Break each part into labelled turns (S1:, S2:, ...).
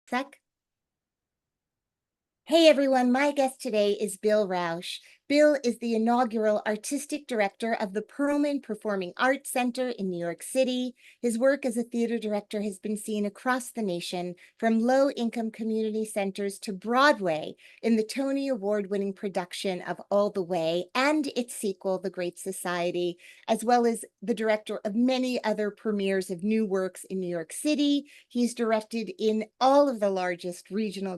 S1: Sec. Hey everyone, my guest today is Bill Rauch. Bill is the inaugural artistic director of the Perelman Performing Arts Center in New York City. His work as a theater director has been seen across the nation, from low-income community centers to Broadway, in the Tony Award-winning production of All the Way and its sequel, The Great Society, as well as the director of many other premieres of new works in New York City. He's directed in all of the largest regional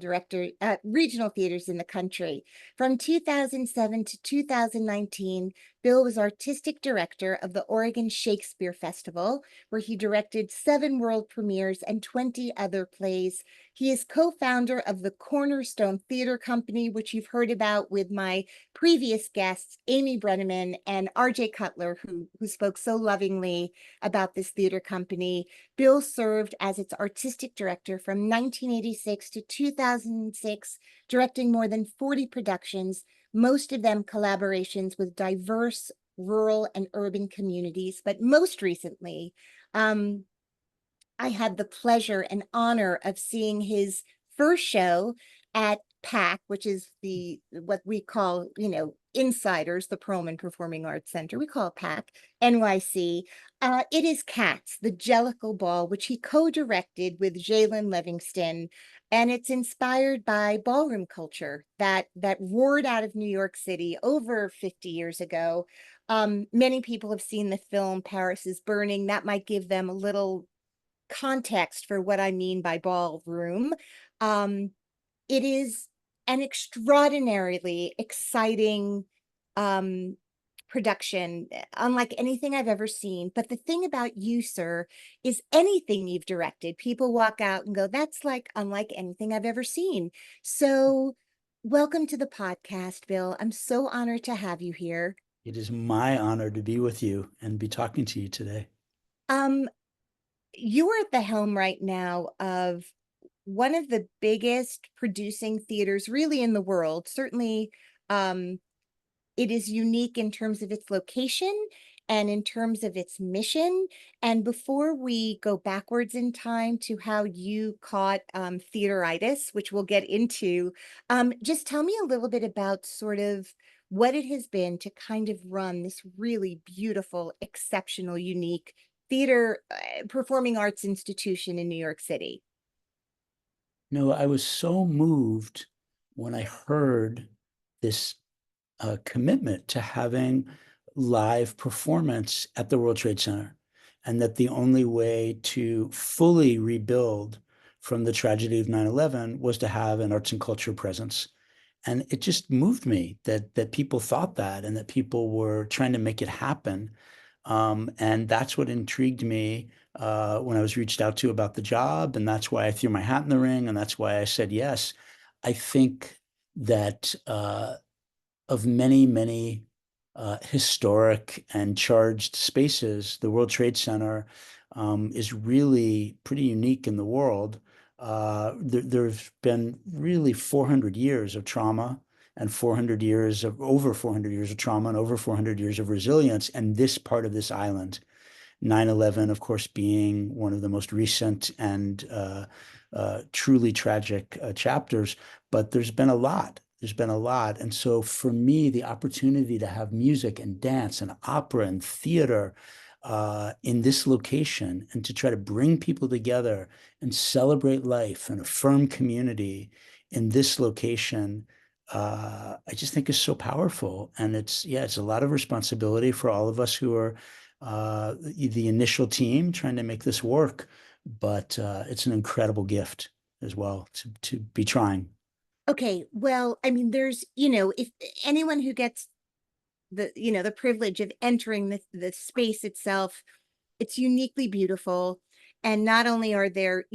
S1: theaters in the country. From 2007 to 2019, Bill was artistic director of the Oregon Shakespeare Festival, where he directed 7 world premieres and 20 other plays. He is co-founder of the Cornerstone Theater Company, which you've heard about with my previous guests, Amy Brenneman and R.J. Cutler, who spoke so lovingly about this theater company. Bill served as its artistic director from 1986 to 2006, directing more than 40 productions, most of them collaborations with diverse rural and urban communities. But most recently, I had the pleasure and honor of seeing his first show at PAC, which is what we call, insiders, the Perelman Performing Arts Center. We call it PAC, NYC. It is Cats, the Jellicle Ball, which he co-directed with Jalen Livingston. And it's inspired by ballroom culture that roared out of New York City over 50 years ago. Many people have seen the film Paris is Burning. That might give them a little context for what I mean by ballroom. It is an extraordinarily exciting production, unlike anything I've ever seen. But the thing about you, sir, is anything you've directed, people walk out and go, that's like unlike anything I've ever seen. So welcome to the podcast, Bill. I'm so honored to have you here.
S2: It is my honor to be with you and be talking to you today.
S1: You're at the helm right now of one of the biggest producing theaters really in the world. Certainly, it is unique in terms of its location and in terms of its mission. And before we go backwards in time to how you caught theateritis, which we'll get into, just tell me a little bit about sort of what it has been to kind of run this really beautiful, exceptional, unique theater performing arts institution in New York City.
S2: No, I was so moved when I heard this commitment to having live performance at the World Trade Center, and that the only way to fully rebuild from the tragedy of 9/11 was to have an arts and culture presence. And it just moved me that people thought that, and that people were trying to make it happen. And that's what intrigued me when I was reached out to about the job. And that's why I threw my hat in the ring. And that's why I said yes. I think that of many, many historic and charged spaces, the World Trade Center is really pretty unique in the world. There's been really 400 years of trauma and over 400 years of trauma and over 400 years of resilience. And this part of this island, 9/11, of course, being one of the most recent and truly tragic chapters, but there's been a lot. There's been a lot. And so for me, the opportunity to have music and dance and opera and theater in this location, and to try to bring people together and celebrate life and affirm community in this location, I just think is so powerful. And it's a lot of responsibility for all of us who are the initial team trying to make this work. But it's an incredible gift as well to be trying.
S1: Okay, well, I mean, there's, if anyone who gets the privilege of entering the space itself, it's uniquely beautiful. And not only are there,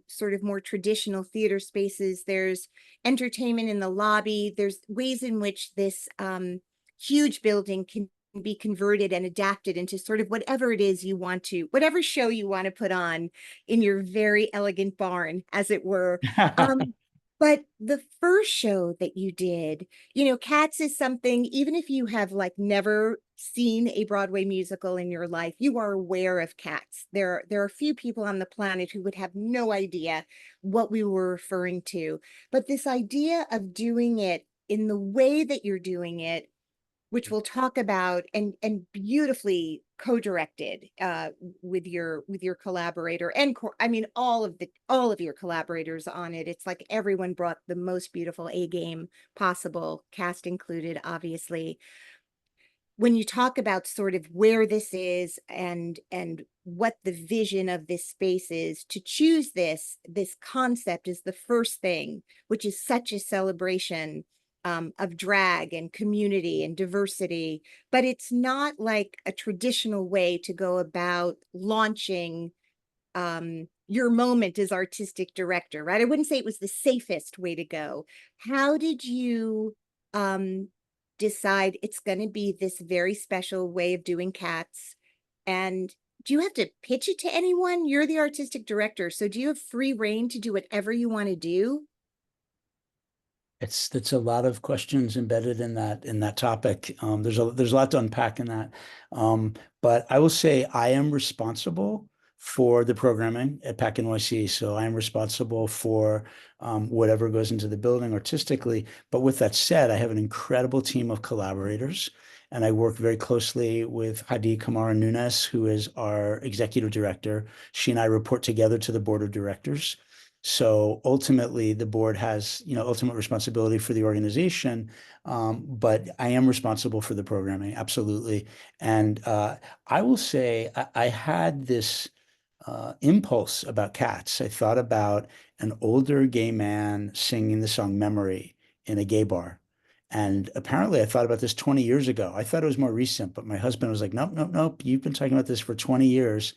S1: sort of more traditional theater spaces, there's entertainment in the lobby. There's ways in which this huge building can be converted and adapted into sort of whatever it is you want to, whatever show you want to put on in your very elegant barn, as it were. Um, But the first show that you did, Cats is something, even if you have like never seen a Broadway musical in your life, you are aware of Cats. There are few people on the planet who would have no idea what we were referring to. But this idea of doing it in the way that you're doing it, which we'll talk about, and beautifully co-directed with your collaborator, and I mean all of your collaborators on it. It's like everyone brought the most beautiful A game possible, cast included, obviously. When you talk about sort of where this is and what the vision of this space is, to choose this concept is the first thing, which is such a celebration of drag and community and diversity. But it's not like a traditional way to go about launching your moment as artistic director, right? I wouldn't say it was the safest way to go. How did you um decide it's going to be this very special way of doing Cats? And do you have to pitch it to anyone? You're the artistic director, so do you have free reign to do whatever you want to do?
S2: It's a lot of questions embedded in that topic. There's a lot to unpack in that. But I will say I am responsible for the programming at PAC NYC. So I am responsible for whatever goes into the building artistically. But with that said, I have an incredible team of collaborators, and I work very closely with Hadi Kamara Nunes, who is our executive director. She and I report together to the board of directors. So ultimately, the board has, ultimate responsibility for the organization, but I am responsible for the programming, absolutely. And I will say I had this impulse about Cats. I thought about an older gay man singing the song Memory in a gay bar. And apparently, I thought about this 20 years ago. I thought it was more recent, but my husband was like, nope, nope, nope. You've been talking about this for 20 years.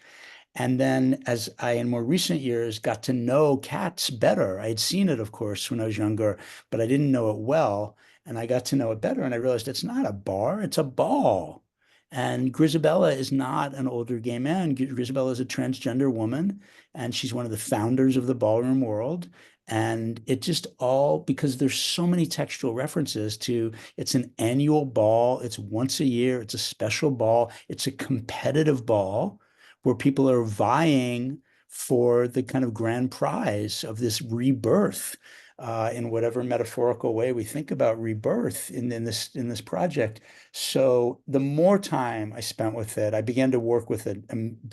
S2: And then as I, in more recent years, got to know Cats better, I had seen it, of course, when I was younger, but I didn't know it well. And I got to know it better, and I realized it's not a bar, it's a ball. And Grisabella is not an older gay man. Grisabella is a transgender woman, and she's one of the founders of the ballroom world. And it just all because there's so many textual references to it's an annual ball, it's once a year, it's a special ball, it's a competitive ball where people are vying for the kind of grand prize of this rebirth in whatever metaphorical way we think about rebirth in this project. So the more time I spent with it, I began to work with a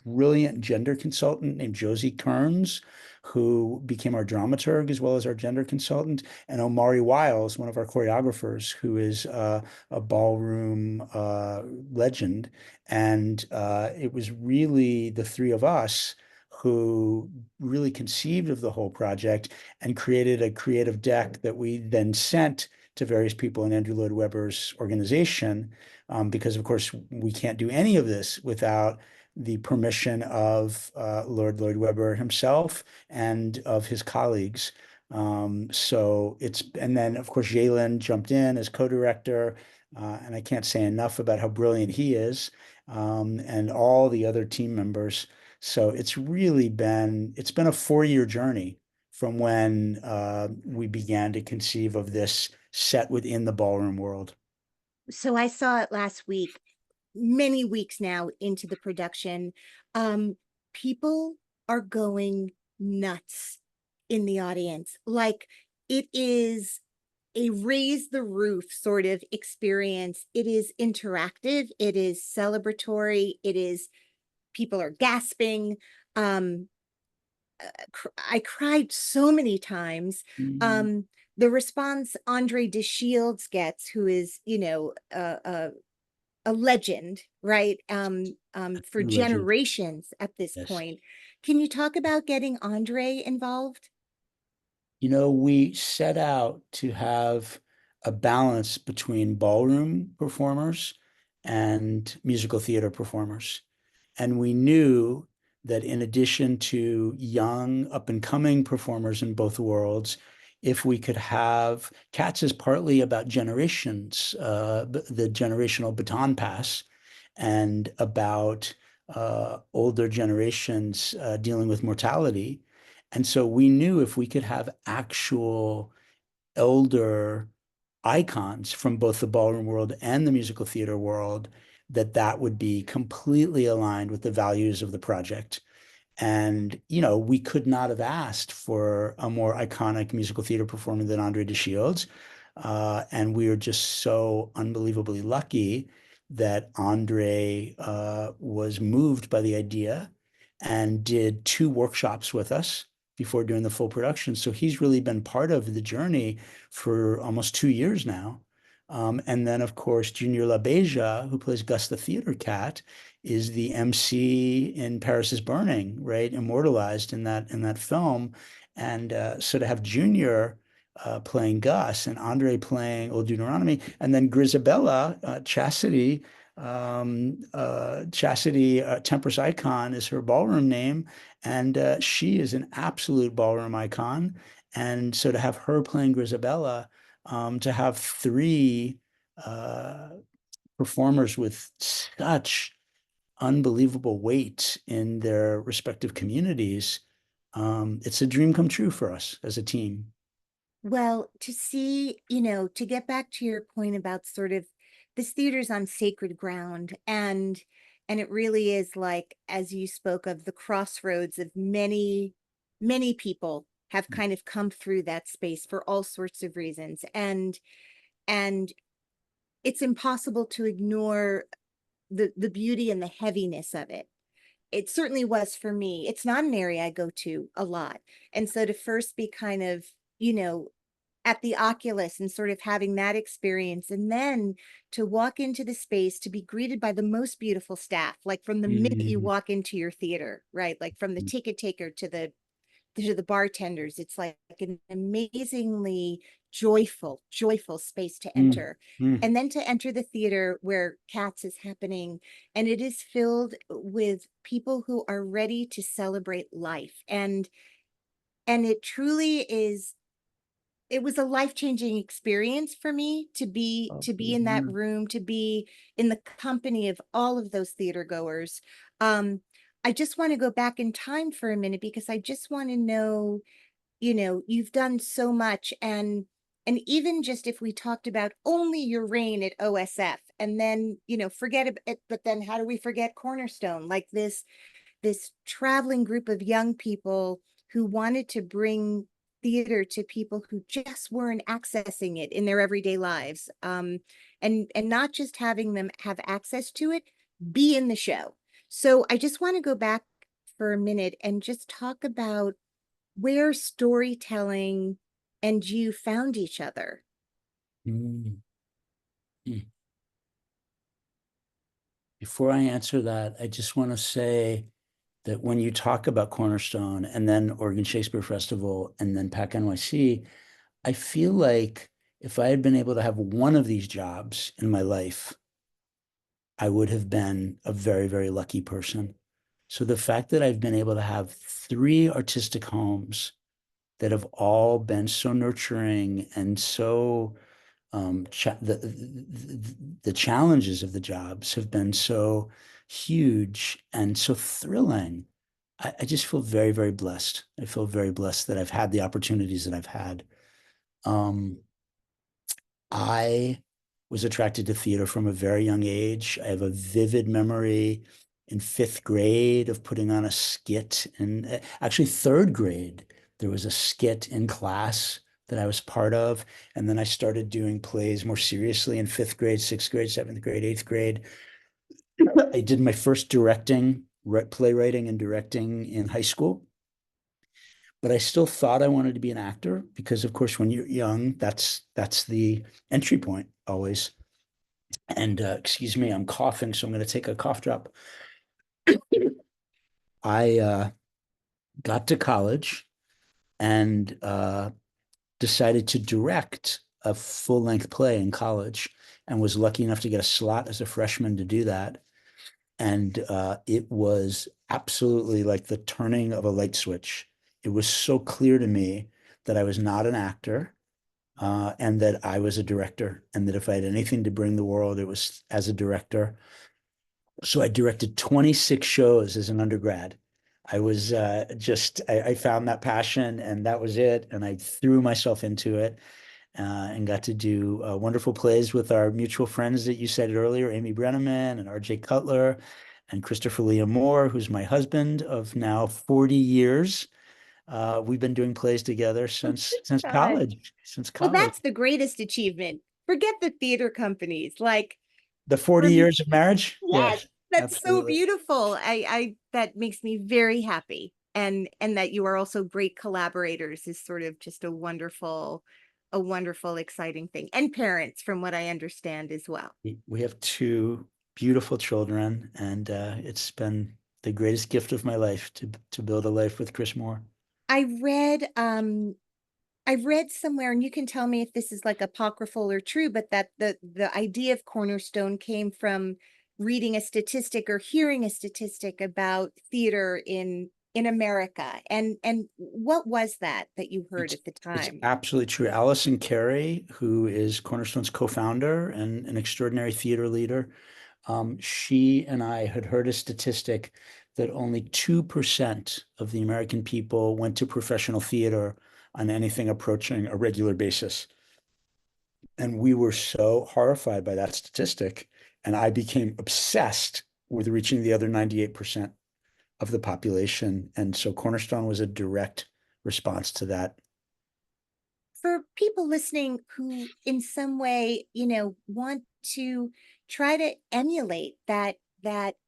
S2: brilliant gender consultant named Josie Kearns, who became our dramaturg as well as our gender consultant, and Omari Wiles, one of our choreographers, who is a ballroom legend. And it was really the three of us who really conceived of the whole project and created a creative deck that we then sent to various people in Andrew Lloyd Webber's organization, because of course we can't do any of this without the permission of Lord Lloyd Webber himself and of his colleagues. And then of course Jalen jumped in as co-director, and I can't say enough about how brilliant he is, and all the other team members. So it's been a 4-year journey from when we began to conceive of this set within the ballroom world.
S1: So I saw it last week, many weeks now into the production. People are going nuts in the audience. Like, it is a raise the roof sort of experience. It is interactive, it is celebratory, it is, people are gasping. Um, I cried so many times.
S2: Mm,
S1: The response Andre DeShields gets, who is, a legend, right? For
S2: true legend.
S1: generations at this
S2: Yes.
S1: point. Can you talk about getting Andre involved?
S2: We set out to have a balance between ballroom performers and musical theater performers. And we knew that in addition to young, up and coming performers in both worlds, if we could have Cats is partly about generations, the generational baton pass, and about older generations dealing with mortality. And so we knew if we could have actual elder icons from both the ballroom world and the musical theater world, that that would be completely aligned with the values of the project. And, you know, we could not have asked for a more iconic musical theater performer than Andre de Shields. And we are just so unbelievably lucky that Andre was moved by the idea and did 2 workshops with us before doing the full production. So he's really been part of the journey for almost 2 years now. And then, of course, Junior LaBeija, who plays Gus the Theater Cat, is the MC in Paris is Burning, right? Immortalized in that film. And so to have Junior playing Gus and Andre playing Old Deuteronomy, and then Grisabella, Chastity Temperance Icon is her ballroom name, and she is an absolute ballroom icon. And so to have her playing Grisabella, to have 3 uh, performers with such unbelievable weight in their respective communities, it's a dream come true for us as a team.
S1: Well, to see, to get back to your point about sort of this theater's on sacred ground, and it really is, like, as you spoke of, the crossroads of many, many people have kind of come through that space for all sorts of reasons. And it's impossible to ignore the beauty and the heaviness of it. It certainly was for me. It's not an area I go to a lot. And so to first be kind of, at the Oculus and sort of having that experience, and then to walk into the space to be greeted by the most beautiful staff, like from the minute you
S2: Mm,
S1: walk into your theater, right? Like from the ticket taker to the bartenders. It's like an amazingly joyful space to
S2: mm,
S1: enter.
S2: mm.
S1: And then to enter the theater where Cats is happening, and it is filled with people who are ready to celebrate life. And it truly is, it was a life-changing experience for me to be in that
S2: Mm.
S1: room, to be in the company of all of those theater goers. um I just want to go back in time for a minute, because I just want to know, you've done so much, and even just if we talked about only your reign at OSF, and then, forget it, but then how do we forget Cornerstone, like this traveling group of young people who wanted to bring theater to people who just weren't accessing it in their everyday lives, and not just having them have access to it, be in the show. So I just want to go back for a minute and just talk about where storytelling and you found each other.
S2: Mm. Mm. Before I answer that, I just want to say that when you talk about Cornerstone and then Oregon Shakespeare Festival and then PAC NYC, I feel like if I had been able to have one of these jobs in my life, I would have been a very, very lucky person. So the fact that I've been able to have 3 artistic homes that have all been so nurturing and so the challenges of the jobs have been so huge and so thrilling. I just feel very, very blessed. I feel very blessed that I've had the opportunities that I've had. Um, I was attracted to theater from a very young age. I have a vivid memory in 5th grade of putting on a skit. And actually, 3rd grade, there was a skit in class that I was part of. And then I started doing plays more seriously in 5th grade, 6th grade, 7th grade, 8th grade. I did my first directing, playwriting and directing in high school. But I still thought I wanted to be an actor because, of course, when you're young, that's the entry point always. And excuse me, I'm coughing, so I'm going to take a cough drop. I got to college and decided to direct a full-length play in college, and was lucky enough to get a slot as a freshman to do that. And it was absolutely like the turning of a light switch. It was so clear to me that I was not an actor, and that I was a director, and that if I had anything to bring the world, it was as a director. So I directed 26 shows as an undergrad. I was I found that passion and that was it. And I threw myself into it and got to do wonderful plays with our mutual friends that you said earlier, Amy Brenneman and R.J. Cutler and Christopher Liam Moore, who's my husband of now 40 years. We've been doing plays together since
S1: God.
S2: college, since
S1: Well,
S2: college.
S1: that's the greatest achievement. Forget the theater companies. Like
S2: The 40
S1: for me,
S2: years of marriage?
S1: yes,
S2: Yes,
S1: that's so
S2: absolutely.
S1: beautiful. That makes me very happy. And that you are also great collaborators is sort of just a wonderful, exciting thing. And parents, from what I understand as well.
S2: We have two beautiful children, and it's been the greatest gift of my life to build a life with Chris Moore.
S1: I read I read somewhere, and you can tell me if this is like apocryphal or true, but that the idea of Cornerstone came from reading a statistic or hearing a statistic about theater in America. And what was that that you heard at the
S2: It's
S1: time?
S2: absolutely true. Allison Carey, who is Cornerstone's co-founder and an extraordinary theater leader, she and I had heard a statistic that only 2% of the American people went to professional theater on anything approaching a regular basis. And we were so horrified by that statistic. And I became obsessed with reaching the other 98% of the population. And so Cornerstone was a direct response to that.
S1: For people listening who in some way, want to try to emulate that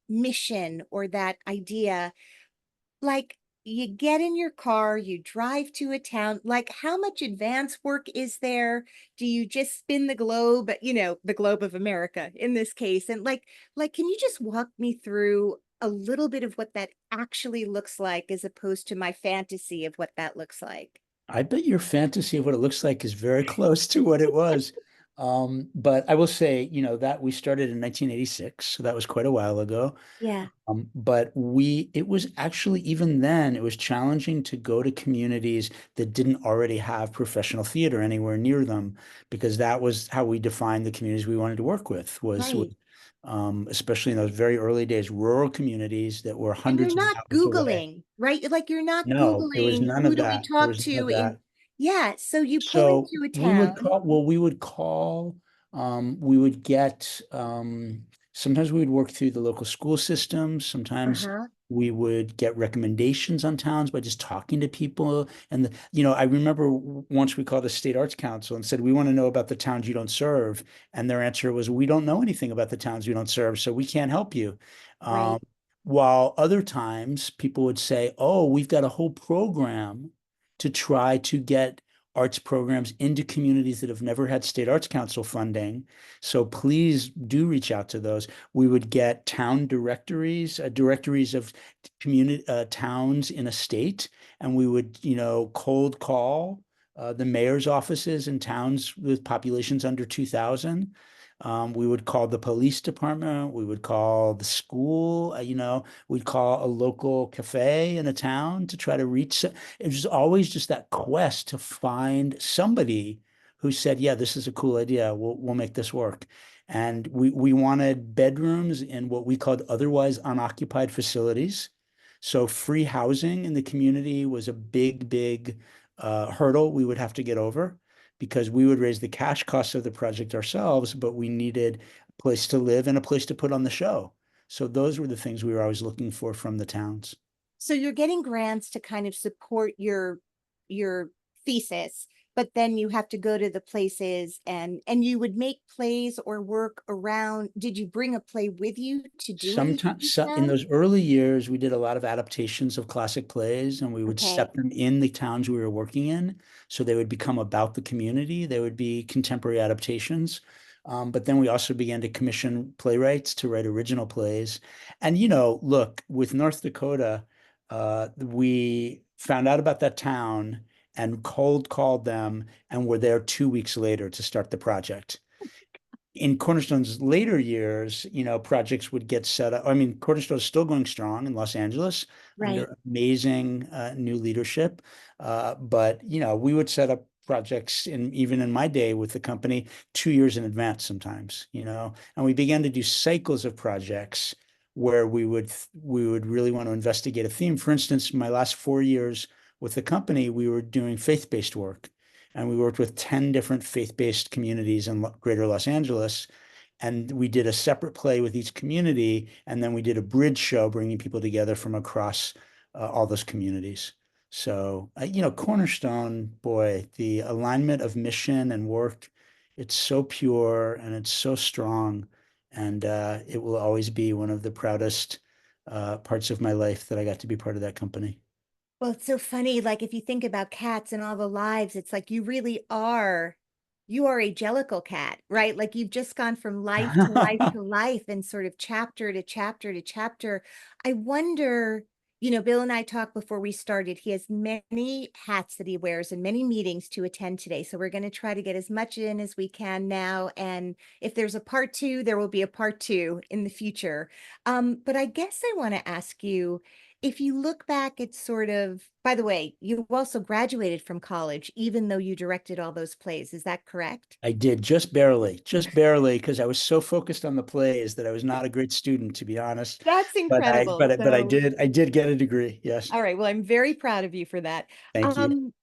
S1: mission or that idea, like you get in your car, you drive to a town, like how much advance work is there? Do you just spin the globe, the globe of America in this case? And like can you just walk me through a little bit of what that actually looks like as opposed to my fantasy of what that looks like?
S2: I bet your fantasy of what it looks like is very close to what it was. But I will say, that we started in 1986, so that was quite a while ago.
S1: Yeah,
S2: But it was actually, even then, it was challenging to go to communities that didn't already have professional theater anywhere near them, because that was how we defined the communities we wanted to work with,
S1: right.
S2: especially in those very early days, rural communities that were
S1: And you're
S2: hundreds of
S1: not
S2: miles away.
S1: Googling, right? Like you're not
S2: No, there was
S1: Googling
S2: none
S1: who
S2: of
S1: do we
S2: that. There
S1: talk
S2: was none
S1: to
S2: of
S1: in,
S2: that.
S1: yeah. So you pull
S2: So
S1: into a
S2: we would
S1: town.
S2: call, well, we would call, we would get, sometimes we would work through the local school systems. Sometimes
S1: Uh-huh.
S2: we would get recommendations on towns by just talking to people. And, I remember once we called a state arts council and said, we want to know about the towns you don't serve. And their answer was, we don't know anything about the towns you don't serve, so we can't help you. Um,
S1: Right.
S2: while other times people would say, oh, we've got a whole program to try to get arts programs into communities that have never had state arts council funding. So please do reach out to those. We would get town directories, directories of community towns in a state, and we would, cold call the mayor's offices in towns with populations under 2,000. We would call the police department. We would call the school. We'd call a local cafe in a town to try to reach. It was always just that quest to find somebody who said, "Yeah, this is a cool idea. We'll make this work." And we wanted bedrooms in what we called otherwise unoccupied facilities. So free housing in the community was a big hurdle we would have to get over, because we would raise the cash costs of the project ourselves, but we needed a place to live and a place to put on the show. So those were the things we were always looking for from the towns.
S1: So you're getting grants to kind of support your thesis, but then you have to go to the places and you would make plays or work around. Did you bring a play with you to do in
S2: Sometimes
S1: these
S2: in
S1: towns?
S2: those early years, we did a lot of adaptations of classic plays, and we would
S1: Okay,
S2: set them in the towns we were working in. So they would become about the community. They would be contemporary adaptations. But then we also began to commission playwrights to write original plays. And, look, with North Dakota, we found out about that town and cold called them and were there 2 weeks later to start the project. In Cornerstone's later years, projects would get set up. I mean, Cornerstone is still going strong in Los Angeles
S1: right.
S2: under amazing new leadership. But, we would set up projects even in my day with the company 2 years in advance sometimes, and we began to do cycles of projects where we would really want to investigate a theme. For instance, my last 4 years with the company, we were doing faith-based work, and we worked with 10 different faith-based communities in greater Los Angeles. And we did a separate play with each community, and then we did a bridge show bringing people together from across all those communities. So, Cornerstone, boy, the alignment of mission and work, it's so pure and it's so strong. And it will always be one of the proudest parts of my life that I got to be part of that company.
S1: Well, it's so funny. Like if you think about cats and all the lives, it's like you are a Jellicle cat, right? Like you've just gone from life to life to life and sort of chapter to chapter to chapter. I wonder, Bill and I talked before we started. He has many hats that he wears and many meetings to attend today. So we're going to try to get as much in as we can now. And if there's a part two, there will be a part two in the future. But I guess I want to ask you, if you look back at sort of, by the way, you also graduated from college, even though you directed all those plays. Is that correct?
S2: I did just barely, because I was so focused on the plays that I was not a great student, to be honest.
S1: That's
S2: But I,
S1: incredible.
S2: but I, but
S1: So,
S2: I did get a degree. Yes,
S1: all right. Well, I'm very proud of you for that.
S2: thank you.
S1: Um,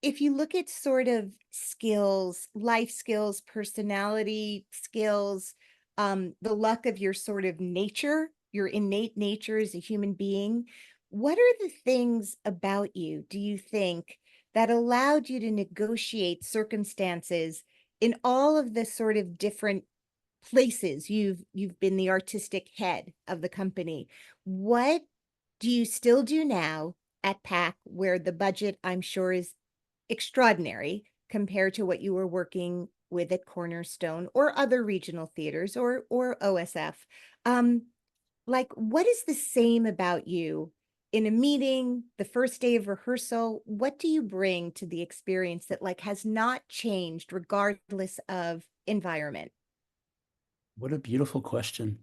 S1: if you look at sort of skills, life skills, personality skills, the luck of your sort of nature, your innate nature as a human being, what are the things about you, do you think, that allowed you to negotiate circumstances in all of the sort of different places you've been the artistic head of the company? What do you still do now at PAC, where the budget, I'm sure, is extraordinary compared to what you were working with at Cornerstone or other regional theaters or OSF? Um, like, what is the same about you in a meeting, the first day of rehearsal? What do you bring to the experience that like has not changed regardless of environment?
S2: What a beautiful question.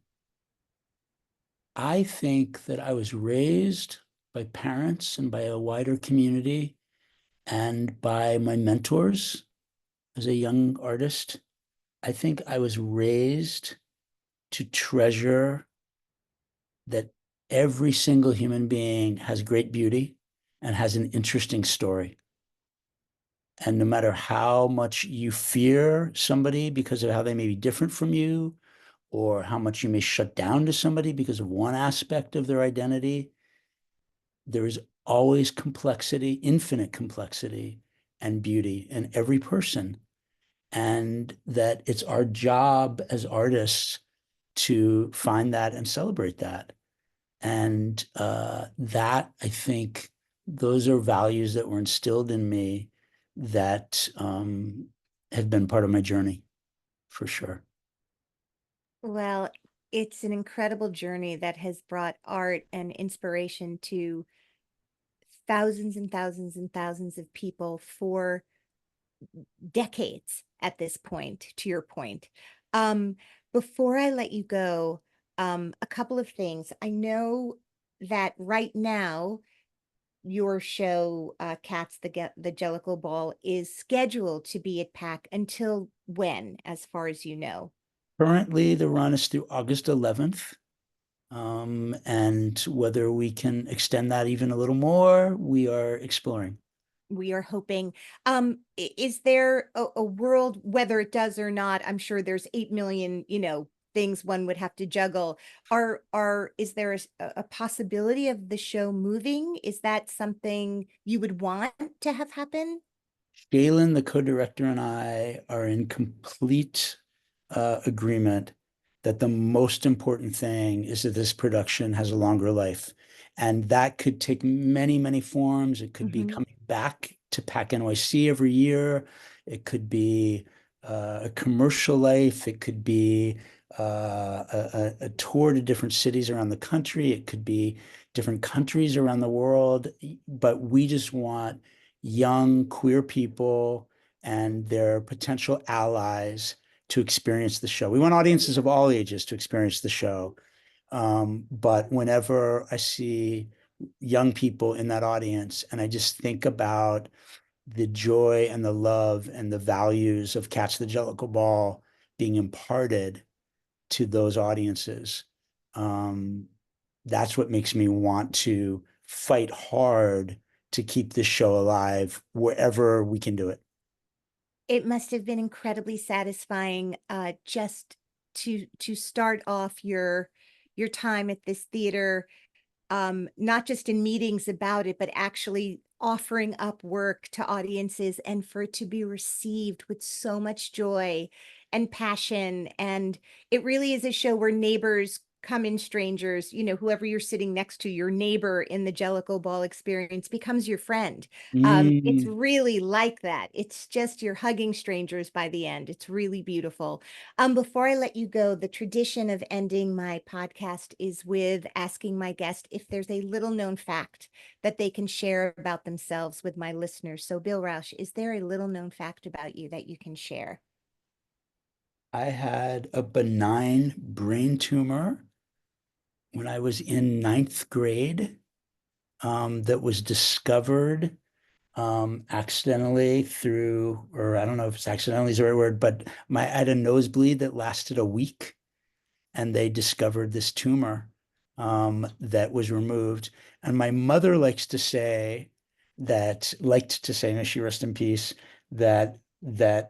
S2: I think that I was raised by parents and by a wider community and by my mentors as a young artist. I think I was raised to treasure that every single human being has great beauty and has an interesting story. And no matter how much you fear somebody because of how they may be different from you, or how much you may shut down to somebody because of one aspect of their identity, there is always complexity, infinite complexity and beauty in every person. And that it's our job as artists to find that and celebrate that. And that, I think, those are values that were instilled in me that have been part of my journey, for sure.
S1: Well, it's an incredible journey that has brought art and inspiration to thousands and thousands and thousands of people for decades at this point, to your point. Um, Before I let you go, a couple of things. I know that right now your show, Cats the Jellicle Ball, is scheduled to be at PAC until when, as far as you know?
S2: Currently, the run is through August 11th. And whether we can extend that even a little more, we are exploring.
S1: We are hoping. Is there a world, whether it does or not? I'm sure there's 8 million, things one would have to juggle. Is there a possibility of the show moving? Is that something you would want to have happen?
S2: Galen, the co-director, and I are in complete agreement that the most important thing is that this production has a longer life. And that could take many, many forms. It could be
S1: Mhm.
S2: coming back to PAC NYC every year. It could be a commercial life. It could be a tour to different cities around the country. It could be different countries around the world. But we just want young queer people and their potential allies to experience the show. We want audiences of all ages to experience the show. But whenever I see young people in that audience, and I just think about the joy and the love and the values of Catch the Jellicle Ball being imparted to those audiences, That's what makes me want to fight hard to keep this show alive wherever we can do it.
S1: It must have been incredibly satisfying, just to start off your time at this theater, not just in meetings about it, but actually offering up work to audiences and for it to be received with so much joy and passion. And it really is a show where neighbors come in strangers, whoever you're sitting next to, your neighbor in the Jellicoe Ball experience becomes your friend. It's
S2: Mm.
S1: really like that. It's just you're hugging strangers by the end. It's really beautiful. Before I let you go, the tradition of ending my podcast is with asking my guest if there's a little known fact that they can share about themselves with my listeners. So, Bill Rauch, is there a little known fact about you that you can share?
S2: I had a benign brain tumor when I was in ninth grade, that was discovered accidentally through, or I don't know if it's accidentally is the right word, but I had a nosebleed that lasted a week, and they discovered this tumor that was removed. And my mother liked to say, may she rest in peace, that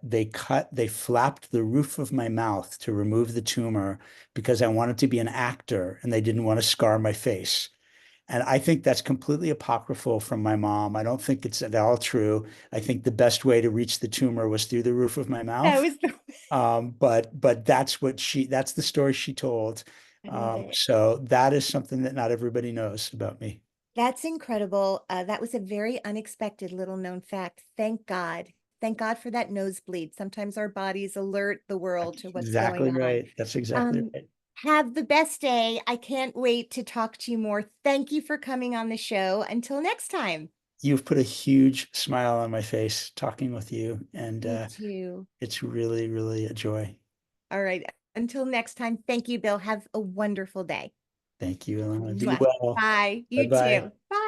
S2: they flapped the roof of my mouth to remove the tumor because I wanted to be an actor and they didn't want to scar my face. And I think that's completely apocryphal from my mom. I don't think it's at all true. I think the best way to reach the tumor was through the roof of my
S1: That
S2: mouth.
S1: was the
S2: But that's the story she told.
S1: I love it.
S2: So that is something that not everybody knows about me.
S1: That's incredible. That was a very unexpected little known fact. Thank God. Thank God for that nosebleed. Sometimes our bodies alert the world
S2: That's
S1: to what's going
S2: exactly
S1: on.
S2: right. That's exactly
S1: Um,
S2: right.
S1: have the best day. I can't wait to talk to you more. Thank you for coming on the show. Until next time.
S2: You've put a huge smile on my face talking with you, and
S1: You too.
S2: it's really, really a joy.
S1: All right. Until next time. Thank you, Bill. Have a wonderful day.
S2: Thank you, Elena. Be
S1: Mwah.
S2: well.
S1: Bye.
S2: Bye
S1: You
S2: bye.
S1: too. Bye.